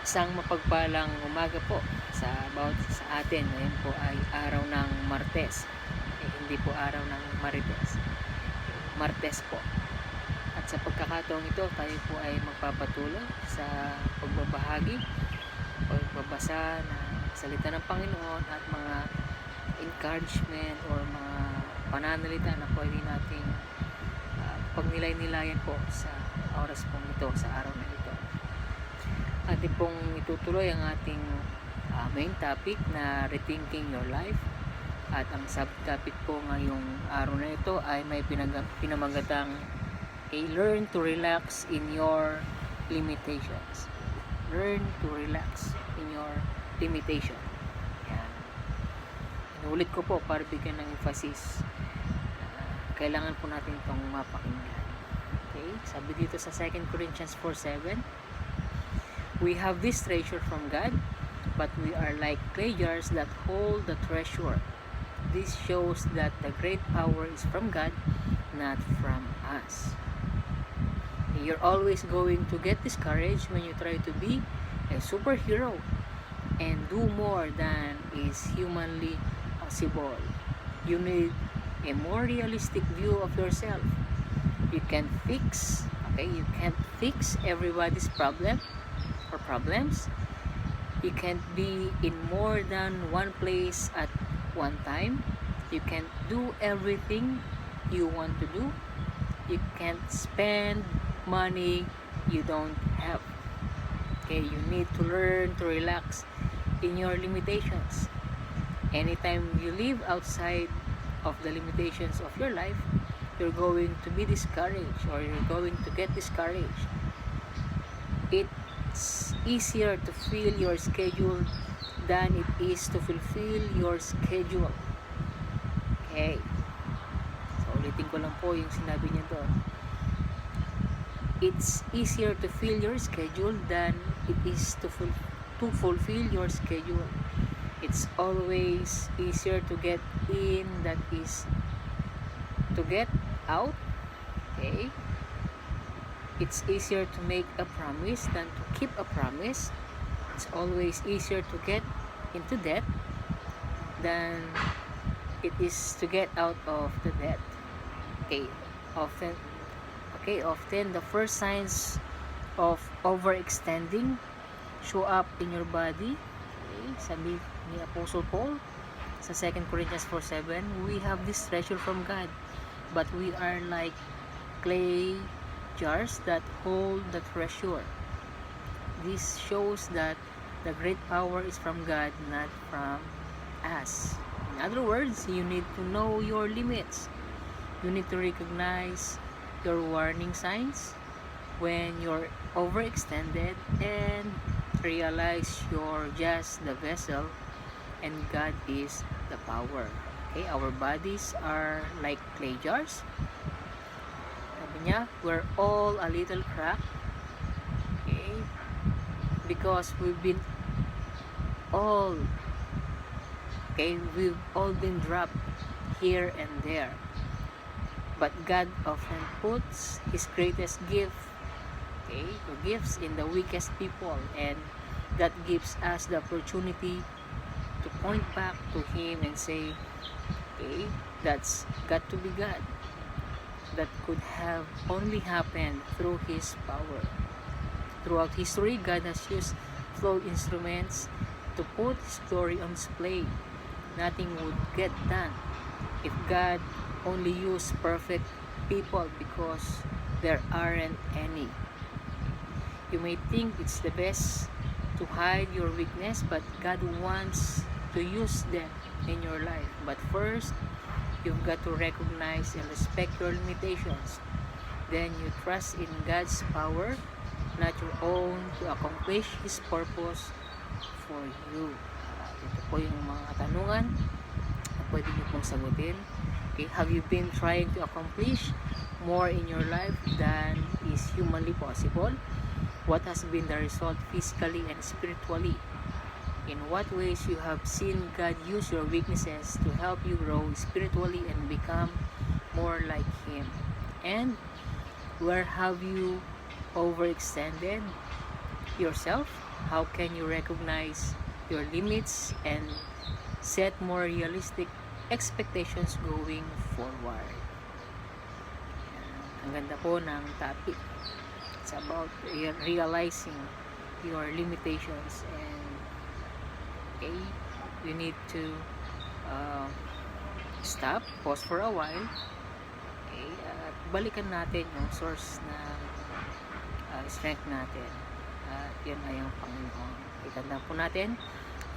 Isang mapagpalang umaga po sa atin. Ngayon po ay araw ng Martes. Hindi po araw ng Marites. Martes po. At sa pagkakataong ito, tayo po ay magpapatuloy sa pagbabahagi, pagbabasa ng salita ng Panginoon at mga encouragement or mga pananalita na pwede nating pagnilay-nilayan po sa oras pong ito, sa araw na ito. Atin pong itutuloy ang ating main topic na Rethinking Your Life. At ang subtopic po ngayong araw na ito ay may pinamagatang learn to relax in your limitations. Learn to relax in your limitation. Yan. Inulit ko po para bigyan ng emphasis. Kailangan po natin itong mapakinggan. Okay? Sabi dito sa 2 Corinthians 4:7, we have this treasure from God, but we are like clay jars that hold the treasure. This shows that the great power is from God, not from us. You're always going to get discouraged when you try to be a superhero and do more than is humanly possible. You need a more realistic view of yourself. You can't fix everybody's problems. You can't be in more than one place at one time. You can't do everything you want to do. You can't spend money you don't have. Okay, you need to learn to relax in your limitations. Anytime you live outside of the limitations of your life, you're going to be discouraged or you're going to get discouraged. It's easier to fill your schedule than it is to fulfill your schedule. Okay. So, ulitin ko lang po yung sinabi niya doon. It's easier to fill your schedule than it is to fulfill your schedule. It's always easier to get in than is to get out. Okay. It's easier to make a promise than to keep a promise. It's always easier to get into debt than it is to get out of the debt. Often the first signs of overextending show up in your body. Okay, sabi ni Apostle Paul sa 2 Corinthians 4:7, we have this treasure from God, but we are like clay jars that hold the treasure. This shows that the great power is from God, not from us. In other words, you need to know your limits. You need to recognize your warning signs when you're overextended and realize you're just the vessel and God is the power. Okay, our bodies are like clay jars. Sabi niya, we're all a little cracked. Okay, because we've all been dropped here and there. But God often puts His greatest gift, or gifts in the weakest people, and that gives us the opportunity to point back to Him and say, okay, that's got to be God. That could have only happened through His power. Throughout history, God has used flawed instruments to put His glory on display. Nothing would get done if God only used perfect people, because there aren't any. You may think it's the best to hide your weakness, but God wants to use them in your life. But first, you've got to recognize and respect your limitations. Then you trust in God's power, not your own, to accomplish His purpose for you. Ito po yung mga katanungan na pwede niyo pong sagutin. Okay, have you been trying to accomplish more in your life than is humanly possible? What has been the result physically and spiritually? In what ways you have seen God use your weaknesses to help you grow spiritually and become more like Him? And where have you overextended? yourself? How can you recognize your limits and set more realistic expectations going forward? Ang ganda po ng topic. It's about realizing your limitations, and okay, you need to stop, pause for a while, okay, at balikan natin yung source na strength natin, at yun ay ang Panginoon. Itanda po natin,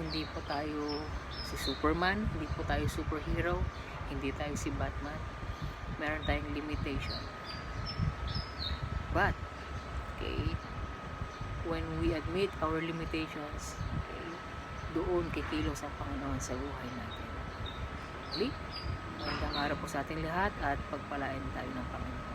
hindi po tayo si Superman, hindi po tayo superhero, hindi tayo si Batman. Meron tayong limitation, but okay, when we admit our limitations, okay, doon kikilos ang Panginoon sa buhay natin. Magandang araw po sa ating lahat at pagpalain tayo ng Panginoon.